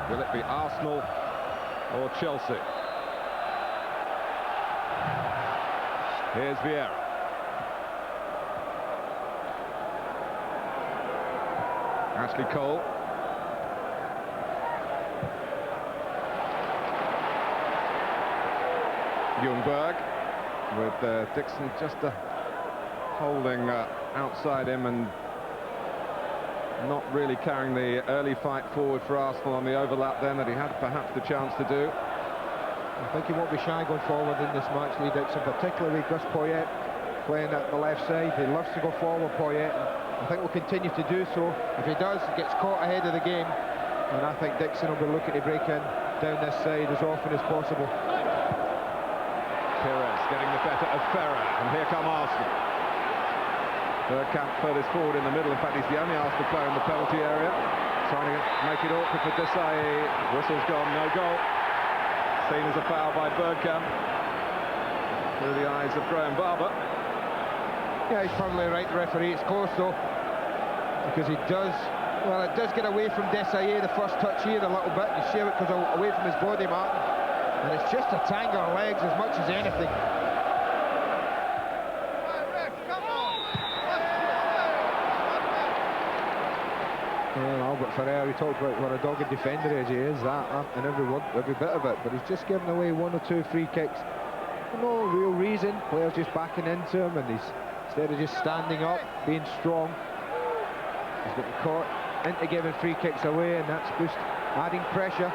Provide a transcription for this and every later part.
Will it be Arsenal or Chelsea? Here's Vieira. Ashley Cole. Ljungberg with Dixon just holding outside him and not really carrying the early fight forward for Arsenal on the overlap then that he had perhaps the chance to do. I think he won't be shy going forward in this match, Lee Dixon, particularly with Gus Poyet playing at the left side. He loves to go forward, Poyet, and I think will continue to do so. If he does, he gets caught ahead of the game, and I think Dixon will be looking to break in down this side as often as possible. Perez getting the better of Ferrer, and here come Arsenal. Bergkamp furthest forward in the middle. In fact, he's the only Arsenal player in the penalty area. Trying to make it awkward for Desai. Whistle's gone, no goal. Seen as a foul by Bergkamp. Through the eyes of Graham Barber. Yeah, he's probably right, the referee. It's close though, because he does, well, it does get away from Desai, the first touch here a little bit. You see it goes away from his body, Martin. And it's just a tangle of legs as much as anything. Well, Albert Ferrer, we talked about what a dogged defender as he is, that and every bit of it, but he's just given away one or two free kicks for no real reason. Players just backing into him, and he's, instead of just standing up, being strong, he's getting caught into giving free kicks away, and that's just adding pressure.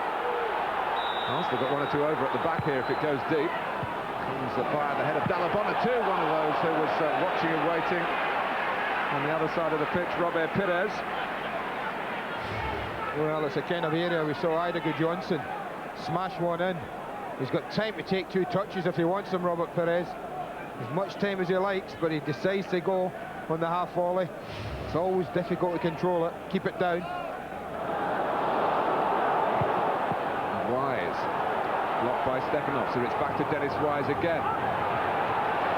Arsenal got one or two over at the back here if it goes deep. Comes the fire at the head of Dalabona too, one of those who was watching and waiting on the other side of the pitch, Robert Pires. Well, it's a kind of area we saw Idago Johnson smash one in. He's got time to take two touches if he wants them, Robert Pires. As much time as he likes, but he decides to go on the half volley. It's always difficult to control it, keep it down. Wise, blocked by Stepanov, so it's back to Dennis Wise again.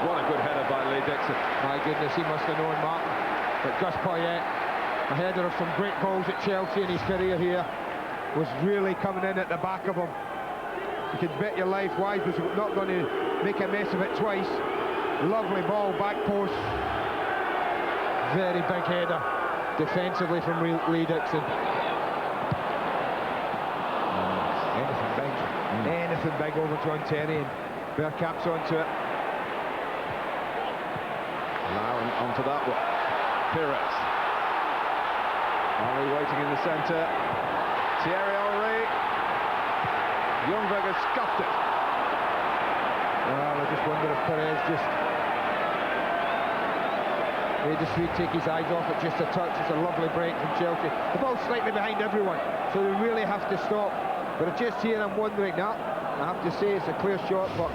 What a good header by Lee Dixon. My goodness, he must have known, Martin. But Gus Poyet, a header of some great goals at Chelsea in his career here, was really coming in at the back of him. You could bet your life Wise was not going to make a mess of it twice. Lovely ball, back post. Very big header defensively from Lee Dixon. Anything big. Anything big over John Terry, and Bergkamp's onto it. Lauren onto that one. Pires. Henry waiting in the centre. Thierry Henry. Ljungberg has scuffed it. Well, I just wonder if Perez just made the sweet take his eyes off it just a touch. It's a lovely break from Chelsea. The ball's slightly behind everyone, so they really have to stop. But just here I'm wondering, now I have to say it's a clear shot, but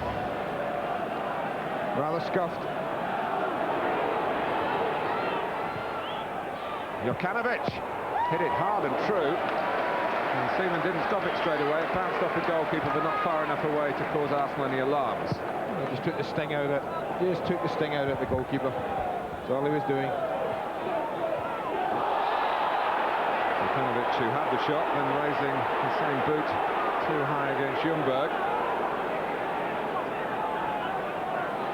rather scuffed. Jokanovic hit it hard and true, and Seaman didn't stop it straight away. It bounced off the goalkeeper, but not far enough away to cause Arsenal any alarms. He just took the sting out of it. Just took the sting out of the goalkeeper. That's all he was doing. Jokanovic, who had the shot, then raising the same boot too high against Ljungberg.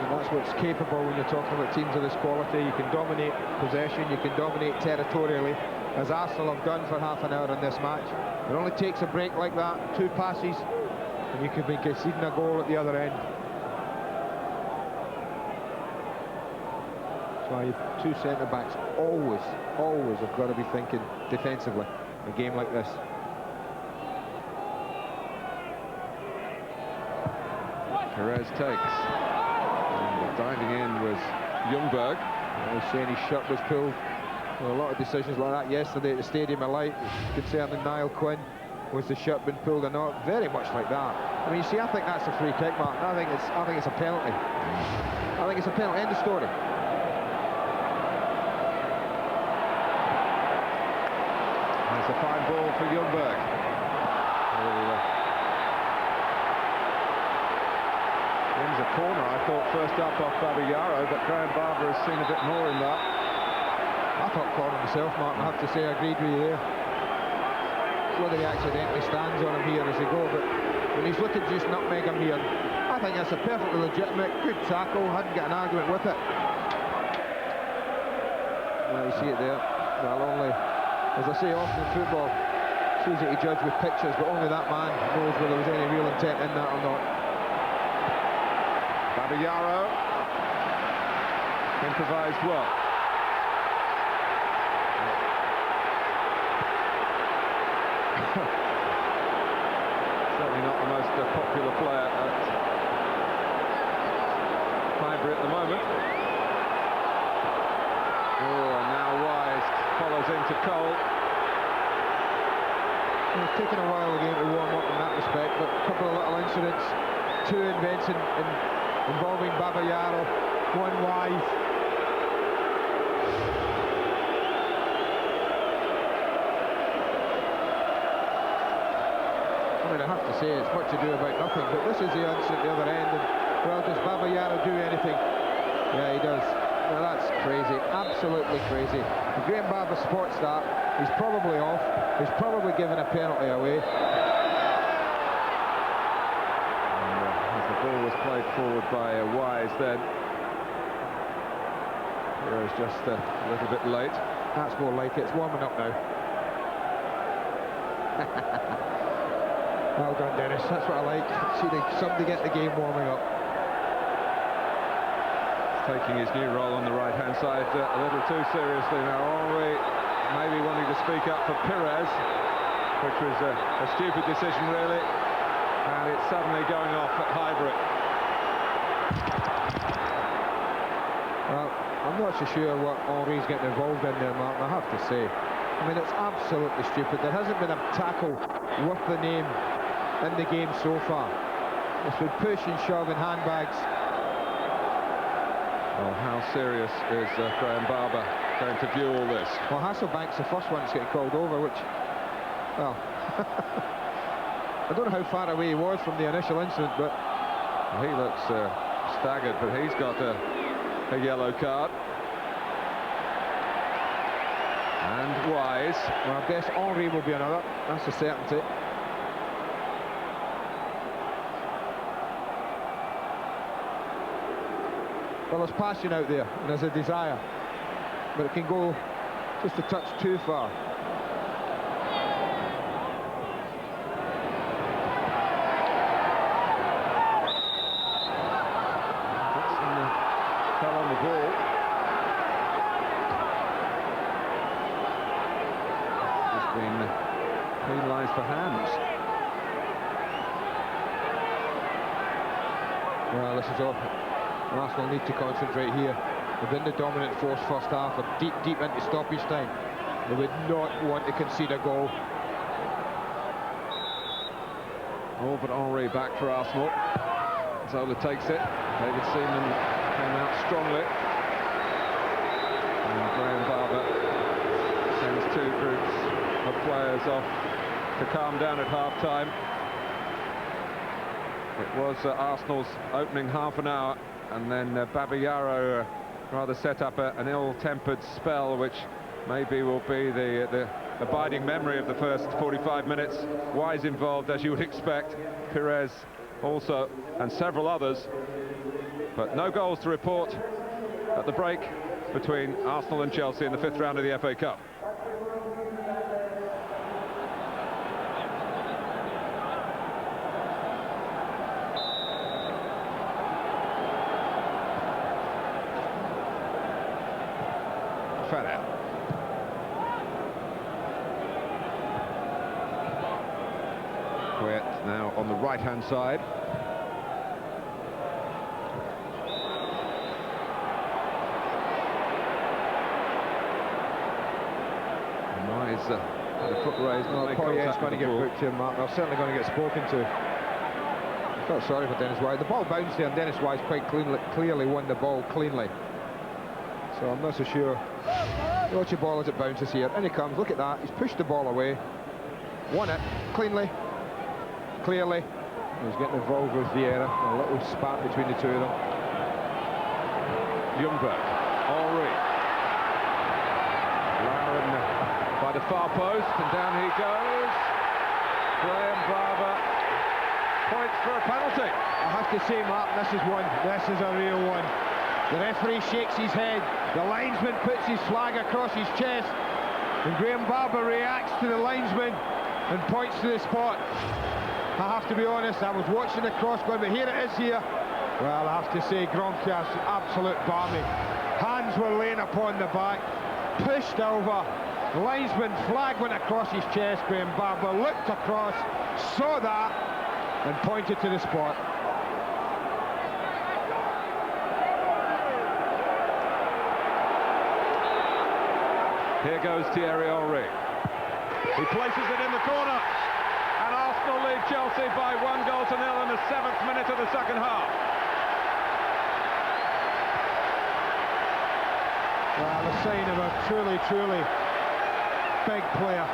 And that's what's capable when you're talking about teams of this quality. You can dominate possession, you can dominate territorially, as Arsenal have done for half an hour in this match. It only takes a break like that, two passes, and you could be conceding a goal at the other end. That's why two centre-backs always have got to be thinking defensively in a game like this. Perez takes. And diving in was Ljungberg. I was saying his shirt was pulled. There were a lot of decisions like that yesterday at the Stadium of Light concerning Niall Quinn. Was the shirt been pulled or not? Very much like that. I mean, you see, I think that's a free kick, Martin. I think it's a penalty. I think it's a penalty. End of story. That's a fine ball for Ljungberg. Wins a corner, I thought, first up off Babbayaro, but Graham Barber has seen a bit more in that. I thought corner myself, Martin. I have to say I agreed with you there. whether he accidentally stands on him here as they go, but when he's looking to just nutmeg him here, I think that's a perfectly legitimate, good tackle. Hadn't got an argument with it. Well, you see it there. Well, only, as I say often in football, it's easy to judge with pictures, but only that man knows whether there was any real intent in that or not. Babayaro improvised well. Certainly not the most popular player at Highbury at the moment. Oh, and now Wise follows into Cole. It's taken a while again to warm up in that respect, but a couple of little incidents, two events involving Babayaro, one Wise. I mean, I have to say it's much ado about nothing, but this is the incident at the other end, and well, does Babayaro do anything? Yeah, he does. Now that's crazy, absolutely crazy. If Graham Barber spots that, he's probably off. He's probably given a penalty away. And, as the ball was played forward by Wise, then Hero's just a little bit late. That's more like it. It's warming up now. Well done, Dennis. That's what I like. See somebody get the game warming up. Taking his new role on the right-hand side a little too seriously now. Henry maybe wanting to speak up for Pires, which was a stupid decision, really. And it's suddenly going off at Highbury. Well, I'm not so sure what Henry's getting involved in there, Martin, I have to say. I mean, it's absolutely stupid. There hasn't been a tackle worth the name in the game so far. It's been push and shove and handbags. Well, how serious is Graham Barber going to view all this? Well, Hasselbank's the first one that's getting called over, which, well, I don't know how far away he was from the initial incident, but he looks staggered, but he's got a yellow card. And Wise. Well, I guess Henry will be another. That's a certainty. Well, there's passion out there, and there's a desire, but it can go just a touch too far. Fell on the ball. He's been penalised for hands. Well, this is all. Arsenal need to concentrate here. They've been the dominant force first half, and deep into stoppage time. They would not want to concede a goal. Oh, but Henry back for Arsenal. Zola takes it. David Seaman came out strongly. And Graham Barber sends two groups of players off to calm down at half-time. It was Arsenal's opening half an hour, and then Babayaro rather set up an ill-tempered spell, which maybe will be the abiding memory of the first 45 minutes. Wise involved, as you would expect, Pires also, and several others, but no goals to report at the break between Arsenal and Chelsea in the fifth round of the FA Cup. Now on the right-hand side. Wise had a foot raised. Well, Poyet's going to get booked here, Mark. They're certainly going to get spoken to. I felt sorry for Dennis Wise. The ball bounced there, and Dennis Wise quite clearly won the ball cleanly. So I'm not so sure. Watch the ball as it bounces here. In he comes. Look at that. He's pushed the ball away. Won it cleanly. Clearly. He's getting involved with Vieira. A little spat between the two of them. Ljungberg. Henry. Lauren by the far post, and down he goes. Graham Barber points for a penalty. I have to say, Mark, this is one. This is a real one. The referee shakes his head. The linesman puts his flag across his chest. And Graham Barber reacts to the linesman and points to the spot. I have to be honest, I was watching the cross going, but here it is here. Well, I have to say, Gronkias, absolute balmy. Hands were laying upon the back, pushed over. The linesman flag went across his chest. Graham Barber looked across, saw that, and pointed to the spot. Here goes Thierry Henry. He places it in the corner, and Arsenal lead Chelsea by 1-0 in the 7th minute of the second half. Well, the sign of a truly, truly big player.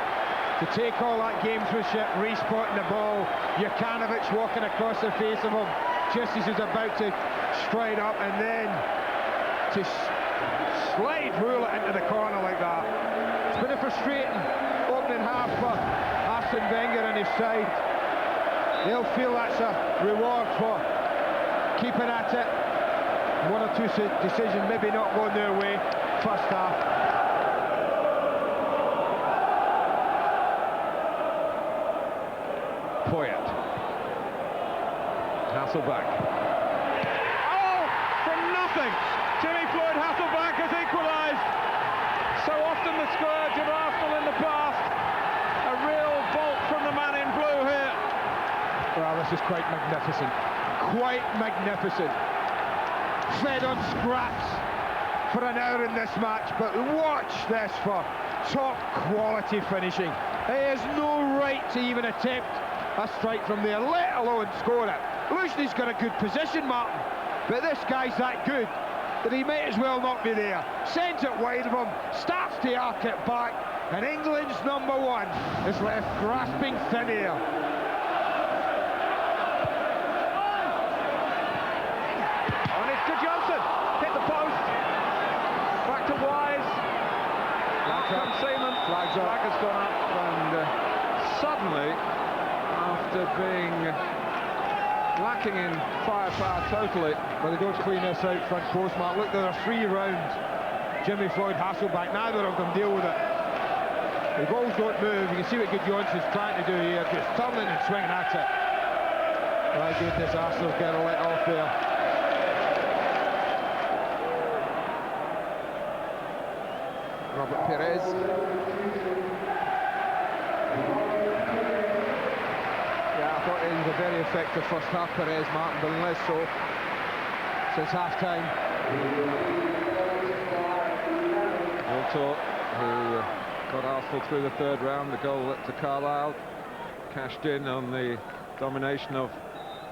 To take all that gamesmanship, respotting the ball, Jokanovic walking across the face of him just as he's about to stride up, and then to slide rule it into the corner like that. It's been a frustrating opening half for Arsene Wenger and his side. They'll feel that's a reward for keeping at it. One or two decisions maybe not going their way first half. Poyet. Hasselback. Oh, from nothing! Jimmy Floyd Hasselback has equalised. So often the scourge of Arsenal in the past. A real bolt from the man in blue here. Well, this is quite magnificent. Quite magnificent. Fed on scraps for an hour in this match, but watch this for top quality finishing. He has no right to even attempt a strike from there, let alone score it. Lucian's got a good position, Martin, but this guy's that good that he might as well not be there. Sends it wide of him, starts to arc it back, and England's number one is left grasping thin air. And it's to Johnson, hit the post, back to Wise, out comes Seaman, flag has gone up, and suddenly, after being lacking in firepower totally. But they don't clean this out front post, Mark. Look, there are 3 rounds. Jimmy Floyd, Hasselback, neither of them deal with it. The balls don't move. You can see what Good Johnson's trying to do here, just turning and swinging at it. My goodness, Arsenal's getting let off there. Robert Perez. Yeah, I thought it was a very effective first half, Perez, Martin, but less so since half-time. Wiltord, who got Arsenal through the 3rd round, the goal to Carlisle, cashed in on the domination of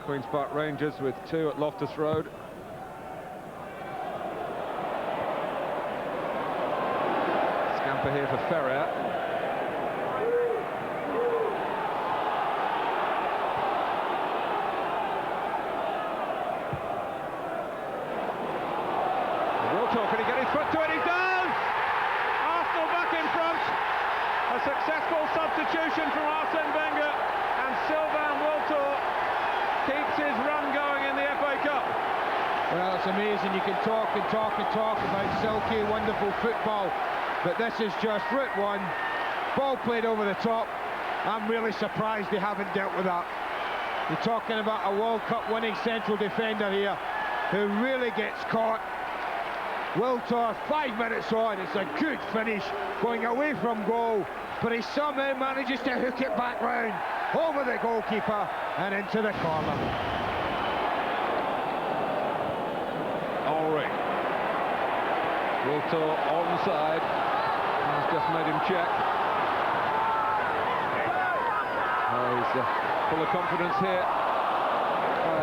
Queen's Park Rangers with 2 at Loftus Road. Scamper here for Ferrer. Can he get his foot to it? He does! Arsenal back in front. A successful substitution from Arsene Wenger, and Sylvain Wiltord keeps his run going in the FA Cup. Well, it's amazing. You can talk and talk and talk about silky, wonderful football, but this is just route one. Ball played over the top. I'm really surprised they haven't dealt with that. You're talking about a World Cup winning central defender here who really gets caught. Wiltord, 5 minutes on, it's a good finish, going away from goal, but he somehow manages to hook it back round, over the goalkeeper, and into the corner. Henry. Wiltord onside, has just made him check. He's full of confidence here.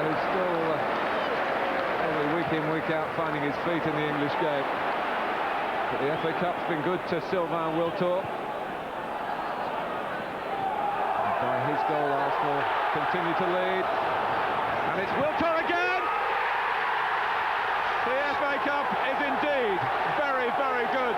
He's still week in, week out, finding his feet in the English game. But the FA Cup's been good to Sylvain Wiltord. By his goal, Arsenal continue to lead. And it's Wiltord again! The FA Cup is indeed very, very good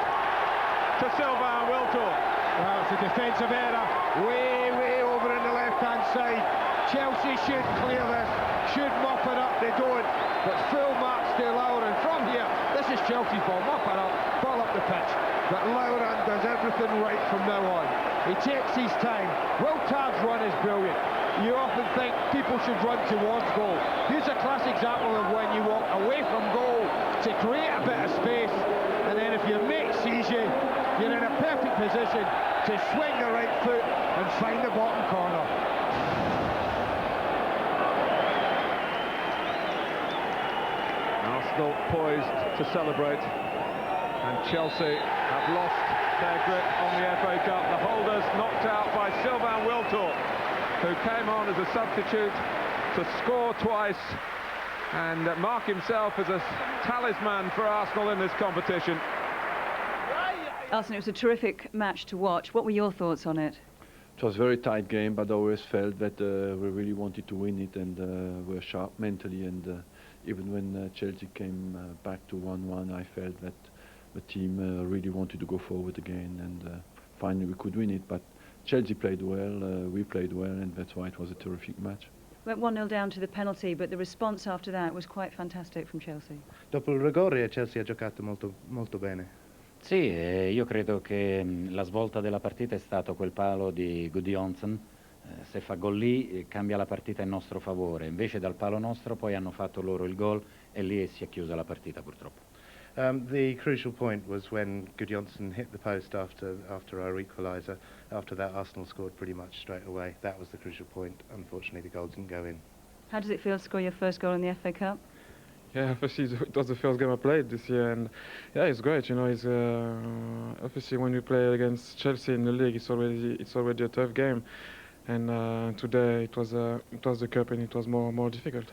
to Sylvain Wiltord. Well, it's a defensive error, way over in the left-hand side. Chelsea should clear this, should mop it up, they don't. But full marks to Lauren. From here, this is Chelsea's ball, mop it up, ball up the pitch. But Lauren does everything right from now on. He takes his time. Wiltord's run is brilliant. You often think people should run towards goal. Here's a classic example of when you walk away from goal to create a bit of space, and then if your mate sees you, you're in a perfect position to swing the right foot and find the bottom corner. Arsenal poised to celebrate, and Chelsea have lost their grip on the FA Cup. The holders knocked out by Sylvain Wiltord, who came on as a substitute to score twice and mark himself as a talisman for Arsenal in this competition. Arsenal, it was a terrific match to watch. What were your thoughts on it? It was a very tight game, but I always felt that we really wanted to win it, and were sharp mentally, and even when Chelsea came back to 1-1, I felt that the team really wanted to go forward again, and finally we could win it. But Chelsea played well, we played well, and that's why it was a terrific match. Went 1-0 down to the penalty, but the response after that was quite fantastic from Chelsea. Dopo il rigore Chelsea ha giocato molto bene. Sì, io credo che la svolta della partita è stato quel palo di Gudjonsen. Se fa gol lì cambia la partita in nostro favore, invece dal palo nostro poi hanno fatto loro il gol e lì si è chiusa la partita purtroppo. The crucial point was when Gudjonsen hit the post after our equalizer. After that, Arsenal scored pretty much straight away. That was the crucial point. Unfortunately, the goal didn't go in. How does it feel to score your first goal in the FA Cup? Yeah, obviously it was the first game I played this year, and yeah, it's great. You know, it's obviously when we play against Chelsea in the league, it's already a tough game, and today it was the cup, and it was more difficult.